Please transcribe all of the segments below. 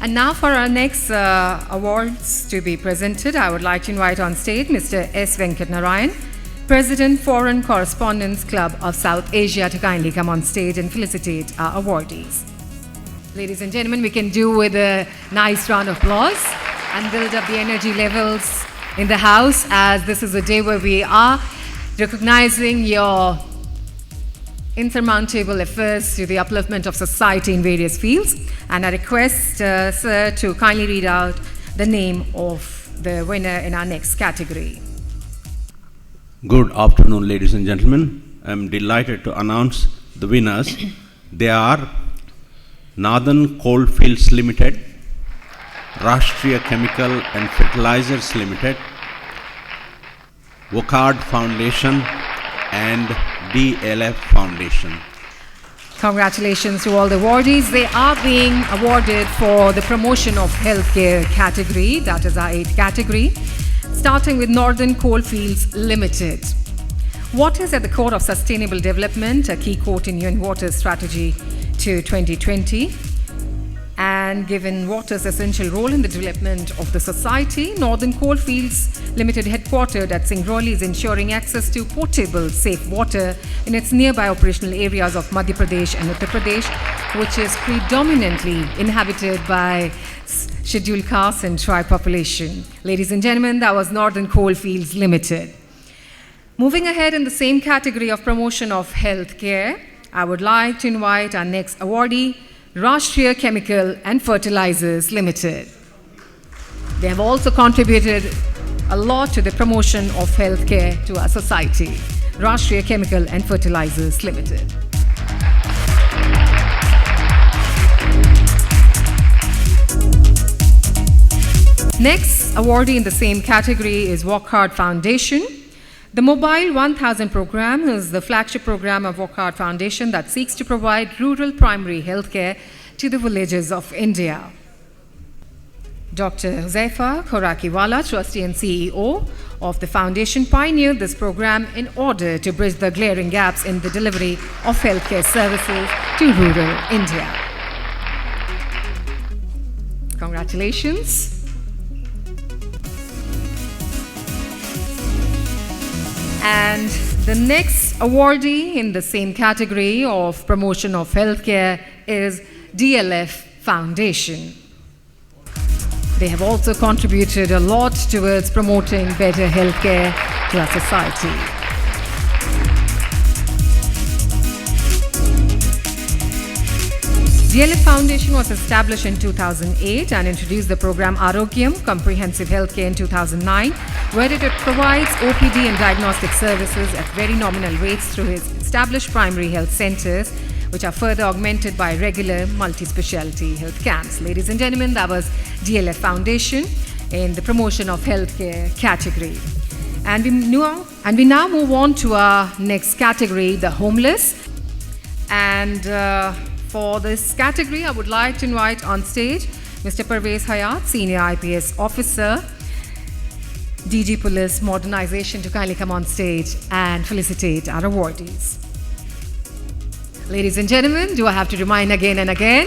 And now for our next awards to be presented, I would like to invite on stage Mr. S. Venkat Narayan, President, Foreign Correspondents Club of South Asia, to kindly come on stage and felicitate our awardees. Ladies and gentlemen, we can do with a nice round of applause and build up the energy levels in the house, as this is a day where we are recognizing your insurmountable efforts to the upliftment of society in various fields. And I request, sir, to kindly read out the name of the winner in our next category. Good afternoon, ladies and gentlemen. I'm delighted to announce the winners. They are Northern Coalfields Limited, Rashtriya Chemical and Fertilizers Limited, Wockhardt Foundation and DLF Foundation. Congratulations to all the awardees. They are being awarded for the promotion of healthcare category, that is our 8th category, starting with Northern Coalfields Limited. Water is at the core of sustainable development, a key quote in UN Water's strategy to 2020. And given water's essential role in the development of the society, Northern Coalfields Limited, headquartered at Singrauli, is ensuring access to potable, safe water in its nearby operational areas of Madhya Pradesh and Uttar Pradesh, which is predominantly inhabited by scheduled caste and tribe population. Ladies and gentlemen, that was Northern Coalfields Limited. Moving ahead in the same category of promotion of healthcare, I would like to invite our next awardee, Rashtriya Chemical and Fertilizers Limited. They have also contributed a lot to the promotion of healthcare to our society. Rashtriya Chemical and Fertilizers Limited. Next awardee in the same category is Wockhardt Foundation. The Mobile 1000 program is the flagship program of Wockhardt Foundation that seeks to provide rural primary healthcare to the villages of India. Dr. Huzaifa Khorakiwala, trustee and CEO of the foundation, pioneered this program in order to bridge the glaring gaps in the delivery of healthcare services to rural India. Congratulations. And the next awardee in the same category of promotion of healthcare is DLF Foundation. They have also contributed a lot towards promoting better healthcare to our society. DLF Foundation was established in 2008 and introduced the program Arogyam, Comprehensive Healthcare, in 2009, where it provides OPD and diagnostic services at very nominal rates through its established primary health centers, which are further augmented by regular multi-specialty health camps. Ladies and gentlemen, that was DLF Foundation in the promotion of healthcare category. And we now move on to our next category, the homeless. And for this category, I would like to invite on stage Mr. Parvez Hayat, Senior IPS Officer, DG Police Modernization, to kindly come on stage and felicitate our awardees. Ladies and gentlemen, do I have to remind again and again,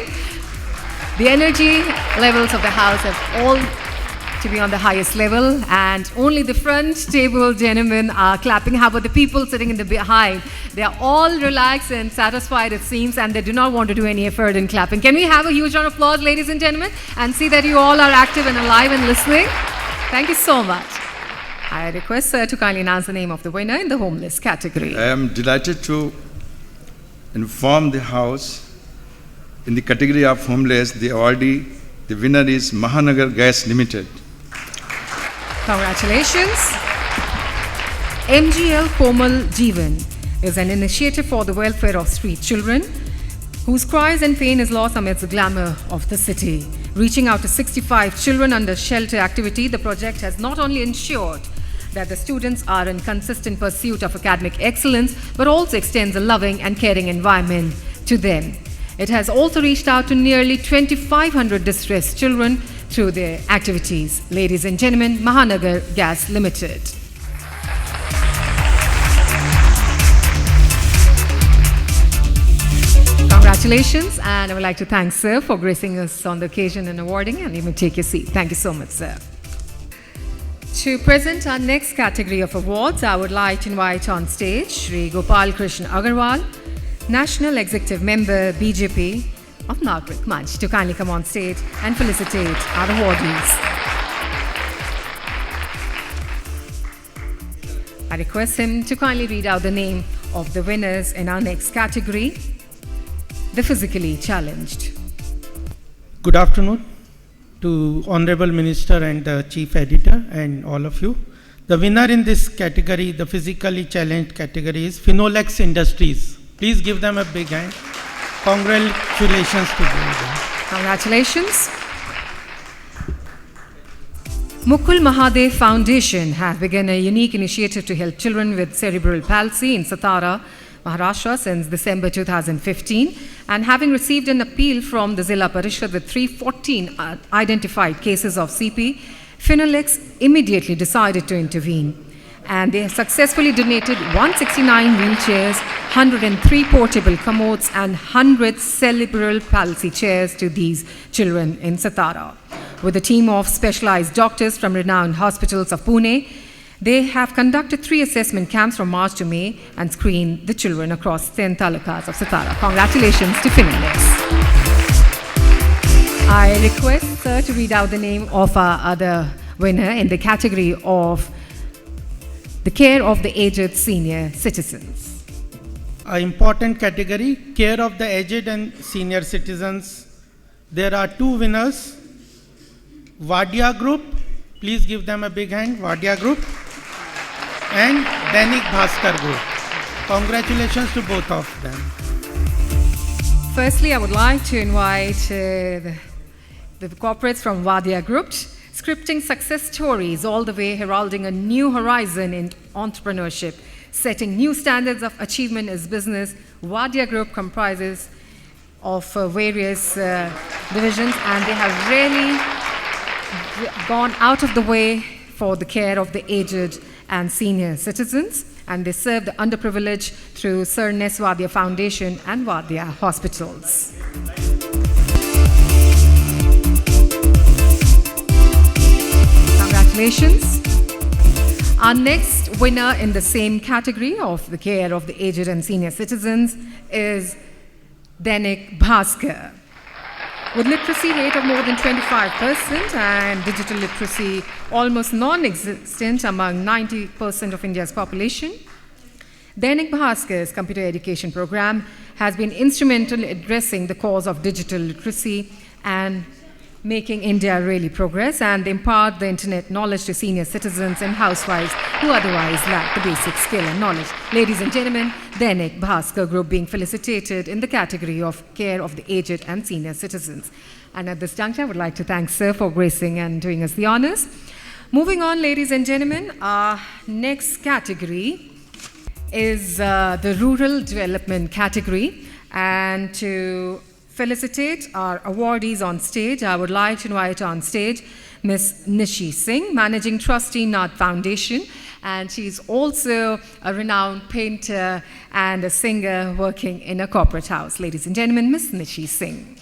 the energy levels of the house have all to be on the highest level, and only the front table gentlemen are clapping. How about the people sitting in the behind? They are all relaxed and satisfied, it seems, and they do not want to do any effort in clapping. Can we have a huge round of applause, ladies and gentlemen, and see that you all are active and alive and listening? Thank you so much. I request sir to kindly announce the name of the winner in the homeless category. I am delighted to inform the House, in the category of homeless, the awardee, the winner is Mahanagar Gas Limited. Congratulations. MGL Komal Jeevan is an initiative for the welfare of street children whose cries and pain is lost amidst the glamour of the city. Reaching out to 65 children under shelter activity, the project has not only ensured that the students are in consistent pursuit of academic excellence, but also extends a loving and caring environment to them. It has also reached out to nearly 2,500 distressed children through their activities. Ladies and gentlemen, Mahanagar Gas Limited. Congratulations, and I would like to thank Sir for gracing us on the occasion and awarding, and you may take your seat. Thank you so much, Sir. To present our next category of awards, I would like to invite on stage Shri Gopal Krishna Agarwal, National Executive Member, BJP of Nagrik Manch, to kindly come on stage and felicitate our awardees. I request him to kindly read out the name of the winners in our next category, the physically challenged. Good afternoon to Honorable Minister and the Chief Editor and all of you. The winner in this category, the physically challenged category, is Finolex Industries. Please give them a big hand. Congratulations to them. Congratulations. Mukul Mahadev Foundation has begun a unique initiative to help children with cerebral palsy in Satara, Maharashtra since December 2015, and having received an appeal from the Zilla Parishad with 314 identified cases of CP, Finolex immediately decided to intervene. And they have successfully donated 169 wheelchairs, 103 portable commodes, and 100 cerebral palsy chairs to these children in Satara. With a team of specialized doctors from renowned hospitals of Pune, they have conducted 3 assessment camps from March to May and screened the children across 10 talukas of Satara. Congratulations to Finolex. I request Sir to read out the name of our other winner in the category of the care of the aged senior citizens. An important category, care of the aged and senior citizens. There are 2 winners. Wadia Group, please give them a big hand, Wadia Group, and Dainik Bhaskar Group. Congratulations to both of them. Firstly, I would like to invite the corporates from Wadia Group, scripting success stories all the way heralding a new horizon in entrepreneurship, setting new standards of achievement as business. Wadia Group comprises of various divisions, and they have really gone out of the way for the care of the aged and senior citizens, and they serve the underprivileged through Sir Nes Wadia Foundation and Wadia Hospitals. Congratulations. Our next winner in the same category of the care of the aged and senior citizens is Dainik Bhaskar. With literacy rate of more than 25% and digital literacy almost non-existent among 90% of India's population, Dainik Bhaskar's computer education program has been instrumental in addressing the cause of digital literacy and making India really progress and impart the internet knowledge to senior citizens and housewives who otherwise lack the basic skill and knowledge. Ladies and gentlemen, Dainik Bhaskar Group being felicitated in the category of care of the aged and senior citizens. And at this juncture, I would like to thank Sir for gracing and doing us the honors. Moving on, ladies and gentlemen, our next category is the rural development category. And to felicitate our awardees on stage, I would like to invite on stage Ms. Nishi Singh, Managing Trustee, Nath Foundation, and she's also a renowned painter and a singer working in a corporate house. Ladies and gentlemen, Ms. Nishi Singh.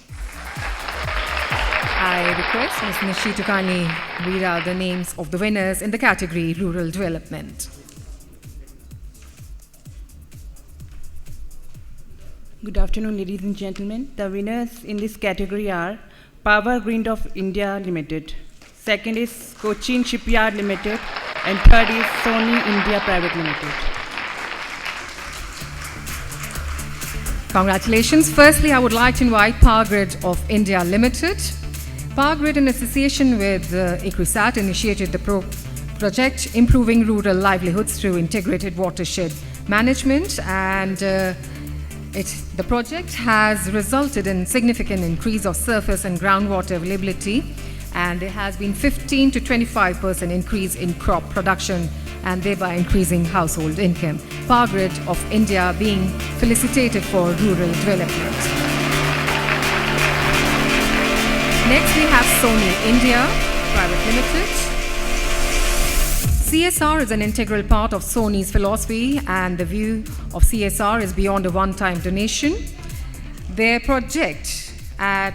I request Ms. Nishi to kindly read out the names of the winners in the category Rural Development. Good afternoon, ladies and gentlemen. The winners in this category are Power Grid of India Limited. Second is Cochin Shipyard Limited. And third is Sony India Private Limited. Congratulations. Firstly, I would like to invite Power Grid of India Limited. Power Grid, in association with ICRISAT, initiated the project Improving Rural Livelihoods through Integrated Watershed Management, and the project has resulted in significant increase of surface and groundwater availability, and there has been 15 to 25% increase in crop production and thereby increasing household income. Power Grid of India being felicitated for rural development. Next we have Sony India Private Limited. CSR is an integral part of Sony's philosophy, and the view of CSR is beyond a one-time donation. Their project in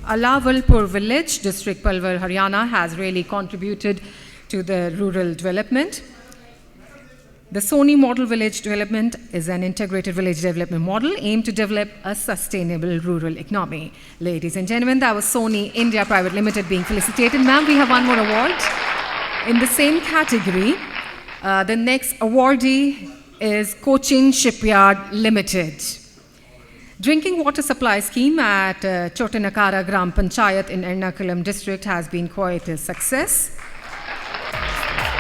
Alawalpur village, district Palwar, Haryana, has really contributed to the rural development. The Sony Model Village Development is an integrated village development model aimed to develop a sustainable rural economy. Ladies and gentlemen, that was Sony India Private Limited being felicitated. Ma'am, we have one more award. In the same category, the next awardee is Cochin Shipyard Limited. Drinking water supply scheme at Chotanakara Gram Panchayat in Ernakulam district has been quite a success.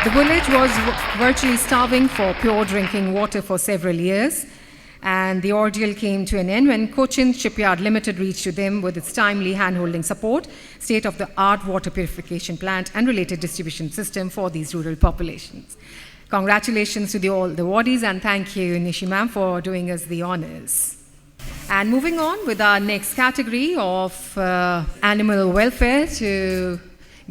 The village was virtually starving for pure drinking water for several years, and the ordeal came to an end when Cochin Shipyard Limited reached to them with its timely hand-holding support, state-of-the-art water purification plant and related distribution system for these rural populations. Congratulations to all the awardees, and thank you, Nishi ma'am, for doing us the honors. And moving on with our next category of animal welfare to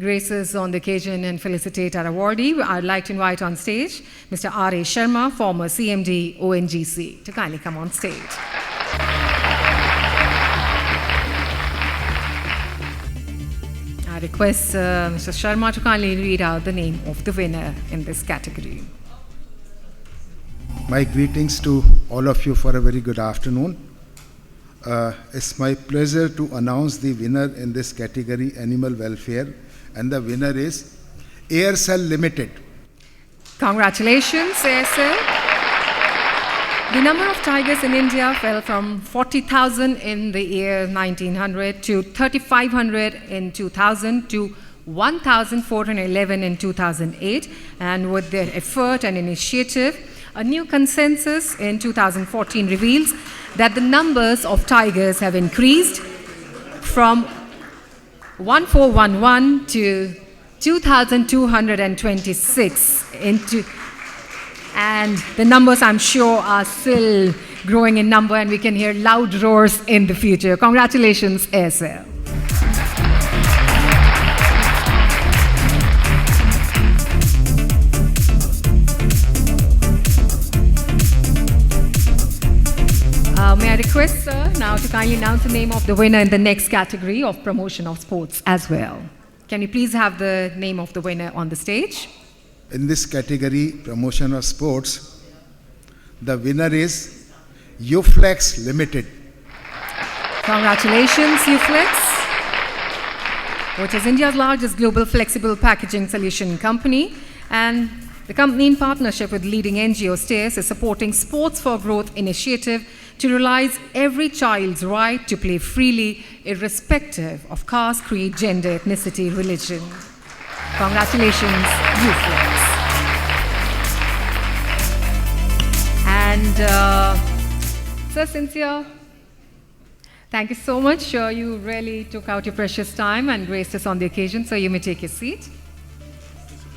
grace us on the occasion and felicitate our awardee, I'd like to invite on stage Mr. R.A. Sharma, former CMD, ONGC, to kindly come on stage. I request Mr. Sharma to kindly read out the name of the winner in this category. My greetings to all of you for a very good afternoon. It's my pleasure to announce the winner in this category, Animal Welfare, and the winner is Aircel Limited. Congratulations, Aircel. The number of tigers in India fell from 40,000 in the year 1900 to 3,500 in 2000 to 1,411 in 2008. And with their effort and initiative, a new consensus in 2014 reveals that the numbers of tigers have increased from 1,411 to 2,226 and the numbers, I'm sure, are still growing in number, and we can hear loud roars in the future. Congratulations, Aircel. May I request, sir, now to kindly announce the name of the winner in the next category of promotion of sports as well. Can you please have the name of the winner on the stage? In this category, promotion of sports, the winner is Uflex Limited. Congratulations, Uflex, which is India's largest global flexible packaging solution company. And the company, in partnership with leading NGO STAIRS, is supporting Sports for Growth initiative to realize every child's right to play freely, irrespective of caste, creed, gender, ethnicity, religion. Congratulations, Uflex. And Sir Sincere, thank you so much. You really took out your precious time and graced us on the occasion, so you may take your seat.